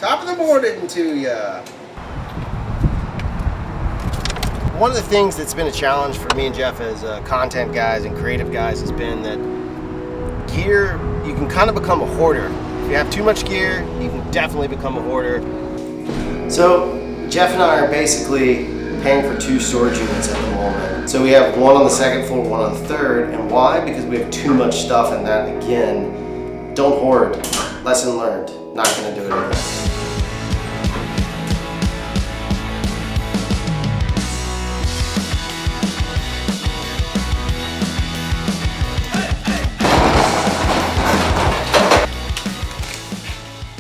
Top of the morning to ya. One of the things that's been a challenge for me and Jeff as content guys and creative guys has been that gear, you can kind of become a hoarder. If you have too much gear, you can definitely become a hoarder. So Jeff and I are basically paying for 2 storage units at the moment. So we have one on the 2nd floor, one on the 3rd. And why? Because we have too much stuff, and that, again, don't hoard. Lesson learned. Not gonna do it again.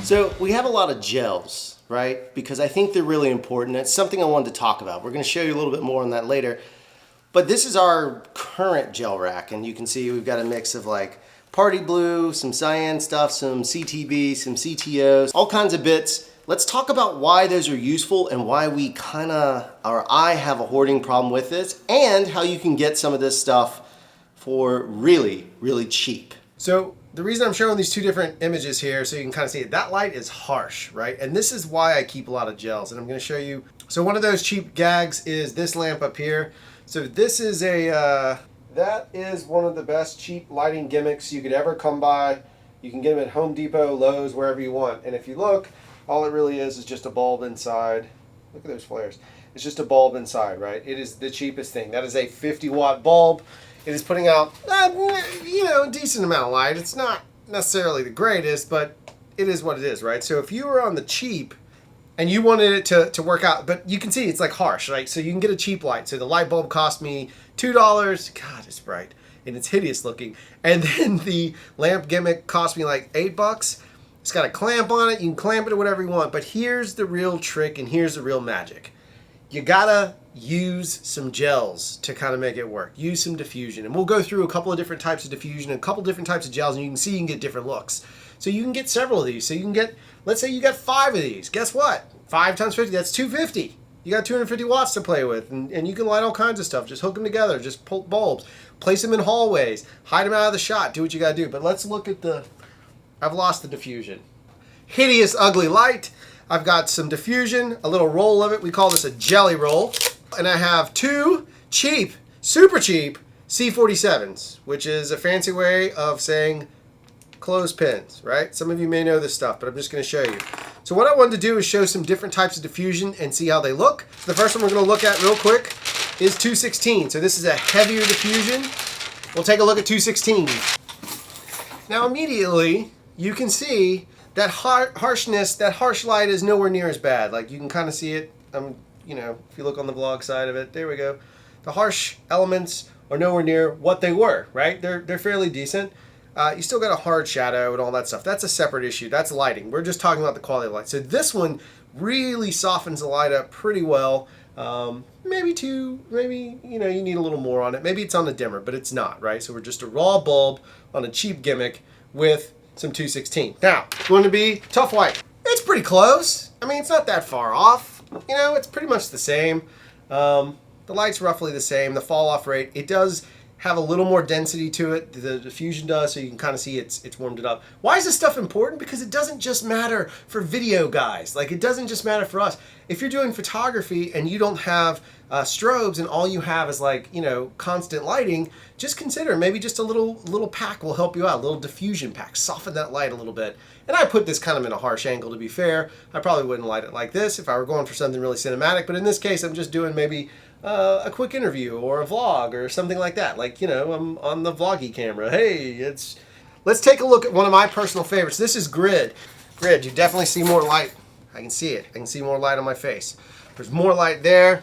So we have a lot of gels, right? Because I think they're really important. It's something I wanted to talk about. We're going to show you a little bit more on that later. But this is our current gel rack, and you can see we've got a mix of like party blue, some cyan stuff, some CTB, some CTOs, all kinds of bits. Let's talk about why those are useful and why we I have a hoarding problem with this, and how you can get some of this stuff for really, really cheap. So the reason I'm showing these 2 different images here, so you can kind of see it, that light is harsh, right? And this is why I keep a lot of gels, and I'm going to show you. So one of those cheap gags is this lamp up here. So this is that is one of the best cheap lighting gimmicks you could ever come by. You can get them at Home Depot, Lowe's, wherever you want. And if you look, all it really is just a bulb inside. Look at those flares. It's just a bulb inside, right? It is the cheapest thing. That is a 50-watt bulb. It is putting out, a decent amount of light. It's not necessarily the greatest, but it is what it is, right? So if you were on the cheap and you wanted it to work out, but you can see it's like harsh, right? So you can get a cheap light. So the light bulb cost me $2. God, it's bright and it's hideous looking. And then the lamp gimmick cost me like $8. It's got a clamp on it. You can clamp it to whatever you want. But here's the real trick and here's the real magic. You gotta use some gels to kind of make it work. Use some diffusion. And we'll go through a couple of different types of diffusion and a couple different types of gels, and you can see you can get different looks. So you can get several of these. So you can get, let's say you got 5 of these. Guess what? 5 times 50, that's 250. You got 250 watts to play with, and you can light all kinds of stuff. Just hook them together, just pull bulbs, place them in hallways, hide them out of the shot, do what you gotta do. But let's look at I've lost the diffusion. Hideous, ugly light. I've got some diffusion, a little roll of it. We call this a jelly roll. And I have 2 cheap, super cheap C47s, which is a fancy way of saying clothespins, right? Some of you may know this stuff, but I'm just going to show you. So what I wanted to do is show some different types of diffusion and see how they look. The first one we're going to look at real quick is 216. So this is a heavier diffusion. We'll take a look at 216. Now immediately you can see that harshness, that harsh light is nowhere near as bad. Like you can kind of see it. If you look on the vlog side of it, there we go. The harsh elements are nowhere near what they were, right? They're fairly decent. You still got a hard shadow and all that stuff. That's a separate issue. That's lighting. We're just talking about the quality of light. So this one really softens the light up pretty well. Maybe you need a little more on it. Maybe it's on the dimmer, but it's not, right? So we're just a raw bulb on a cheap gimmick with some 216. Now, it's going to be tough white. It's pretty close. I mean, it's not that far off. It's pretty much the same. The light's roughly the same. The fall off rate, it does have a little more density to it. The diffusion does, so you can kind of see it's warmed it up. Why is this stuff important? Because it doesn't just matter for video guys. Like, it doesn't just matter for us. If you're doing photography and you don't have strobes and all you have is constant lighting, just consider maybe just a little pack will help you out, a little diffusion pack, soften that light a little bit. And I put this kind of in a harsh angle, to be fair. I probably wouldn't light it like this if I were going for something really cinematic, but in this case I'm just doing maybe a quick interview or a vlog or something like that. I'm on the vloggy camera. Hey, let's take a look at one of my personal favorites. This is Grid. Grid, you definitely see more light. I can see it. I can see more light on my face. There's more light there.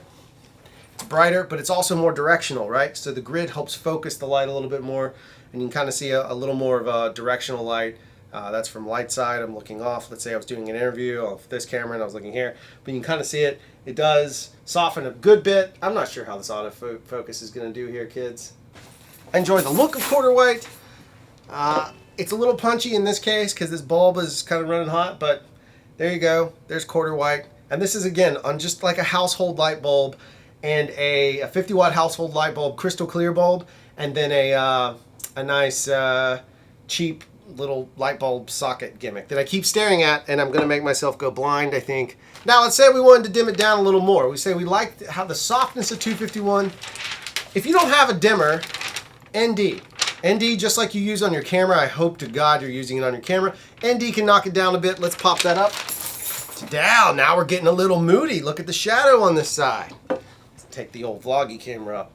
It's brighter, but it's also more directional, right? So the Grid helps focus the light a little bit more, and you can kind of see a little more of a directional light. That's from light side. I'm looking off. Let's say I was doing an interview off this camera and I was looking here, but you can kind of see it. It does soften a good bit. I'm not sure how this autofocus is going to do here, kids. I enjoy the look of quarter white. It's a little punchy in this case because this bulb is kind of running hot, but there you go. There's quarter white. And this is, again, on just like a household light bulb and a 50-watt household light bulb, crystal clear bulb, and then a nice cheap little light bulb socket gimmick that I keep staring at, and I'm going to make myself go blind, I think. Now, let's say we wanted to dim it down a little more. We say we like how the softness of 251. If you don't have a dimmer, ND. ND, just like you use on your camera. I hope to God you're using it on your camera. ND can knock it down a bit. Let's pop that up. Down. Now we're getting a little moody. Look at the shadow on this side. Let's take the old vloggy camera up.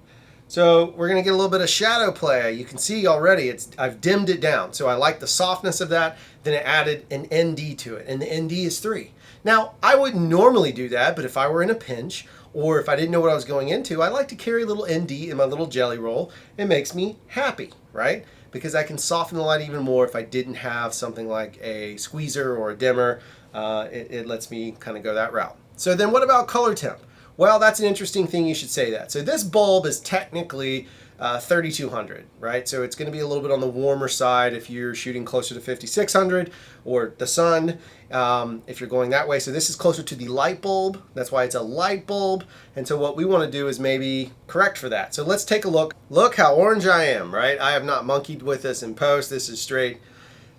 So we're going to get a little bit of shadow play. You can see already I've dimmed it down. So I like the softness of that. Then it added an ND to it, and the ND is 3. Now, I wouldn't normally do that, but if I were in a pinch or if I didn't know what I was going into, I like to carry a little ND in my little jelly roll. It makes me happy, right? Because I can soften the light even more if I didn't have something like a squeezer or a dimmer. It lets me kind of go that route. So then what about color temp? Well, that's an interesting thing, you should say that. So this bulb is technically 3200, right? So it's going to be a little bit on the warmer side if you're shooting closer to 5600 or the sun, if you're going that way. So this is closer to the light bulb. That's why it's a light bulb. And so what we want to do is maybe correct for that. So let's take a look. Look how orange I am, right? I have not monkeyed with this in post. This is straight.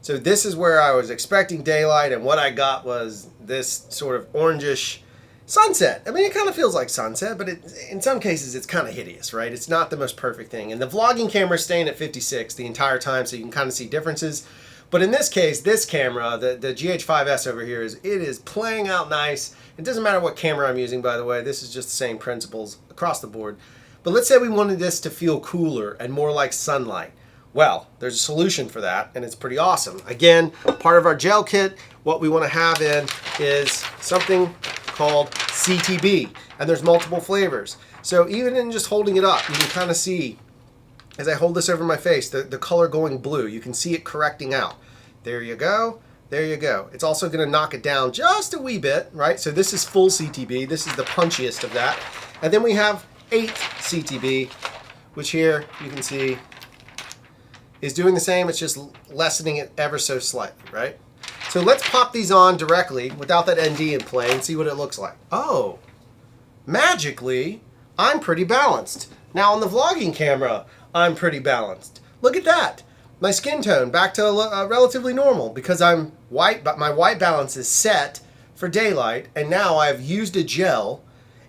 So this is where I was expecting daylight, and what I got was this sort of orangish sunset. I mean, it kind of feels like sunset, but in some cases it's kind of hideous, right? It's not the most perfect thing. And the vlogging camera is staying at 56 the entire time, so you can kind of see differences. But in this case, this camera, the GH5S over here, it is playing out nice. It doesn't matter what camera I'm using, by the way. This is just the same principles across the board. But let's say we wanted this to feel cooler and more like sunlight. Well, there's a solution for that, and it's pretty awesome. Again, part of our gel kit, what we want to have in is something called CTB, and there's multiple flavors. So even in just holding it up, you can kind of see, as I hold this over my face, the color going blue. You can see it correcting out. There you go. There you go. It's also going to knock it down just a wee bit, right? So this is full CTB. This is the punchiest of that. And then we have 8 CTB, which here you can see is doing the same. It's just lessening it ever so slightly, right? So let's pop these on directly without that ND in play and see what it looks like. Oh, magically, I'm pretty balanced. Now on the vlogging camera, I'm pretty balanced. Look at that. My skin tone back to relatively normal because I'm white, but my white balance is set for daylight, and now I've used a gel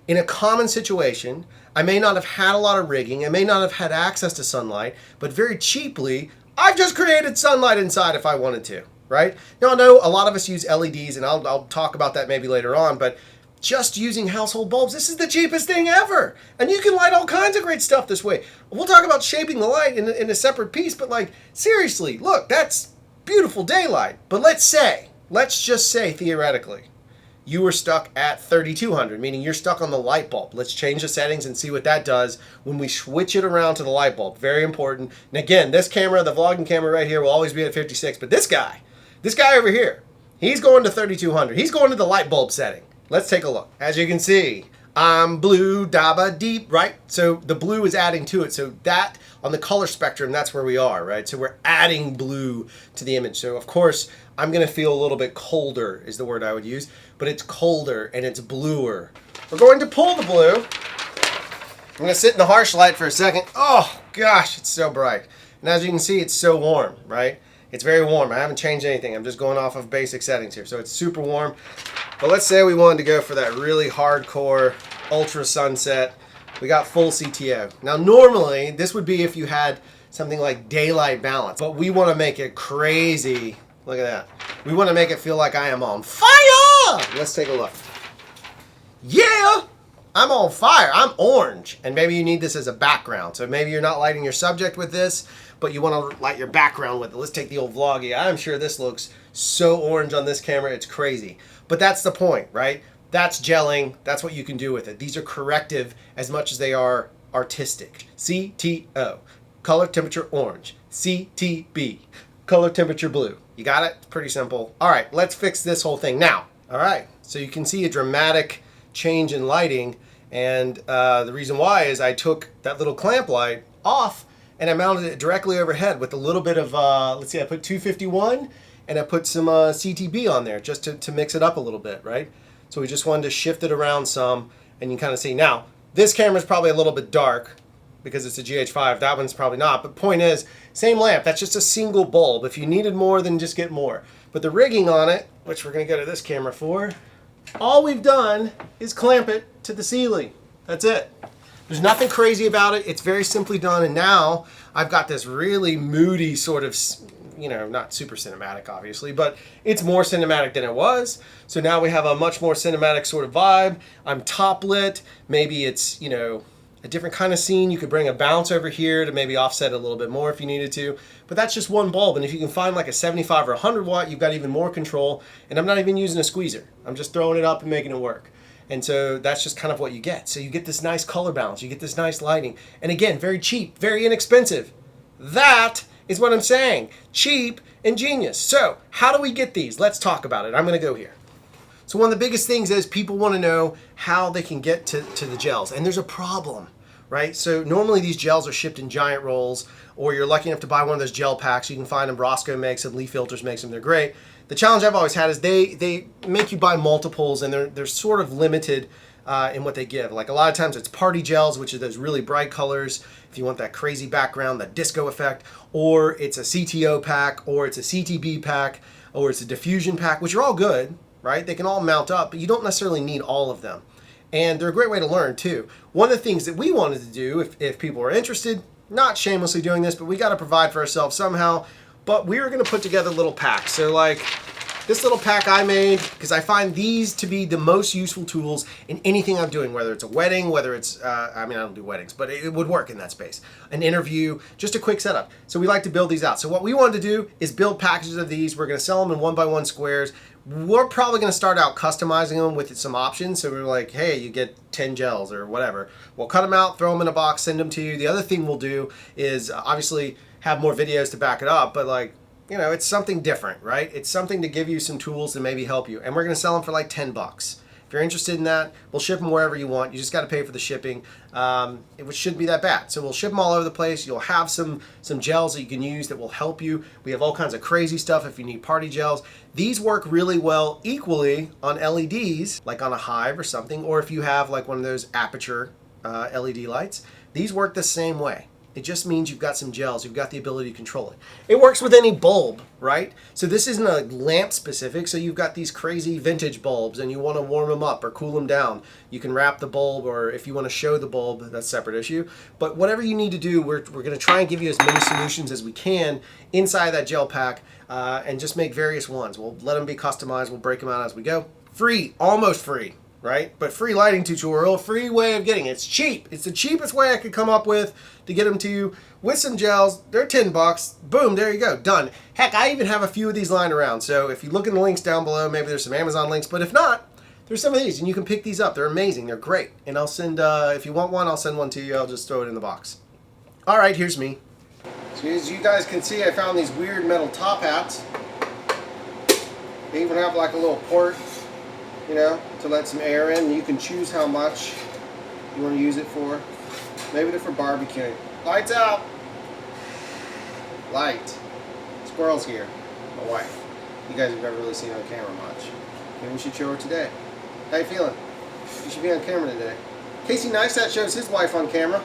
in a common situation. I may not have had a lot of rigging, I may not have had access to sunlight, but very cheaply, I've just created sunlight inside if I wanted to, right? Now I know a lot of us use LEDs, and I'll talk about that maybe later on, but just using household bulbs, this is the cheapest thing ever. And you can light all kinds of great stuff this way. We'll talk about shaping the light in a separate piece, but like, seriously, look, that's beautiful daylight. But let's just say theoretically, you were stuck at 3200, meaning you're stuck on the light bulb. Let's change the settings and see what that does when we switch it around to the light bulb. Very important. And again, this camera, the vlogging camera right here, will always be at 56, but this guy over here, he's going to 3200. He's going to the light bulb setting. Let's take a look. As you can see, I'm blue, daba deep, right? So the blue is adding to it. So that, on the color spectrum, that's where we are, right? So we're adding blue to the image. So of course, I'm gonna feel a little bit colder is the word I would use, but it's colder and it's bluer. We're going to pull the blue. I'm gonna sit in the harsh light for a second. Oh gosh, it's so bright. And as you can see, it's so warm, right? It's very warm. I haven't changed anything. I'm just going off of basic settings here. So it's super warm. But let's say we wanted to go for that really hardcore ultra sunset. We got full CTO. Now normally, this would be if you had something like daylight balance, but we want to make it crazy. Look at that. We want to make it feel like I am on fire. Let's take a look. Yeah, I'm on fire. I'm orange. And maybe you need this as a background. So maybe you're not lighting your subject with this, but you want to light your background with it. Let's take the old vloggy. I'm sure this looks so orange on this camera. It's crazy. But that's the point, right? That's gelling. That's what you can do with it. These are corrective as much as they are artistic. CTO, color temperature orange. CTB, color temperature blue. You got it? It's pretty simple. All right, let's fix this whole thing now. All right, so you can see a dramatic change in lighting, and the reason why is I took that little clamp light off and I mounted it directly overhead with a little bit of, let's see, I put 251 and I put some CTB on there just to mix it up a little bit, right? So we just wanted to shift it around some, and you kind of see. Now, this camera is probably a little bit dark, because it's a GH5. That one's probably not. But point is, same lamp. That's just a single bulb. If you needed more, then just get more. But the rigging on it, which we're going to go to this camera for, all we've done is clamp it to the ceiling. That's it. There's nothing crazy about it. It's very simply done. And now I've got this really moody sort of, you know, not super cinematic, obviously, but it's more cinematic than it was. So now we have a much more cinematic sort of vibe. I'm top lit. Maybe it's, you know, a different kind of scene. You could bring a bounce over here to maybe offset it a little bit more if you needed to. But that's just one bulb. And if you can find like a 75 or 100 watt, you've got even more control. And I'm not even using a squeezer. I'm just throwing it up and making it work. And so that's just kind of what you get. So you get this nice color balance. You get this nice lighting. And again, very cheap, very inexpensive. That is what I'm saying. Cheap and genius. So how do we get these? Let's talk about it. I'm going to go here. So one of the biggest things is people want to know how they can get to the gels. And there's a problem, right? So normally these gels are shipped in giant rolls, or you're lucky enough to buy one of those gel packs. You can find them. Roscoe makes them. Lee Filters makes them. They're great. The challenge I've always had is they make you buy multiples, and they're sort of limited in what they give. Like a lot of times it's party gels, which are those really bright colors if you want that crazy background, that disco effect, or it's a CTO pack, or it's a CTB pack, or it's a diffusion pack, which are all good, right? They can all mount up, but you don't necessarily need all of them. And they're a great way to learn too. One of the things that we wanted to do, if people are interested, not shamelessly doing this, but we got to provide for ourselves somehow, but we were going to put together little packs. So like this little pack I made, because I find these to be the most useful tools in anything I'm doing, whether it's a wedding, whether it's, I mean, I don't do weddings, but it would work in that space. An interview, just a quick setup. So we like to build these out. So what we wanted to do is build packages of these. We're going to sell them in 1x1 squares. We're probably going to start out customizing them with some options. So we're like, hey, you get 10 gels or whatever. We'll cut them out, throw them in a box, send them to you. The other thing we'll do is obviously have more videos to back it up, but like, you know, it's something different, right? It's something to give you some tools to maybe help you. And we're going to sell them for like 10 bucks. If you're interested in that, we'll ship them wherever you want. You just got to pay for the shipping. It shouldn't be that bad. So we'll ship them all over the place. You'll have some gels that you can use that will help you. We have all kinds of crazy stuff if you need party gels. These work really well equally on LEDs, like on a hive or something, or if you have like one of those aperture LED lights. These work the same way. It just means you've got some gels. You've got the ability to control it. It works with any bulb, right? So this isn't a lamp specific. So you've got these crazy vintage bulbs and you want to warm them up or cool them down. You can wrap the bulb, or if you want to show the bulb, that's a separate issue. But whatever you need to do, we're going to try and give you as many solutions as we can inside that gel pack and just make various ones. We'll let them be customized. We'll break them out as we go. Free, almost free. Right? But free lighting tutorial, free way of getting it. It's cheap. It's the cheapest way I could come up with to get them to you with some gels. They're 10 bucks. Boom, there you go. Done. Heck, I even have a few of these lying around. So if you look in the links down below, maybe there's some Amazon links. But if not, there's some of these and you can pick these up. They're amazing. They're great. And I'll send, if you want one, I'll send one to you. I'll just throw it in the box. All right, here's me. So as you guys can see, I found these weird metal top hats. They even have like a little port, you know, to let some air in. You can choose how much you want to use it for. Maybe they're for barbecuing. Lights out. Light. Squirrel's here. My wife. You guys have never really seen her on camera much. Maybe we should show her today. How you feeling? You should be on camera today. Casey Neistat shows his wife on camera.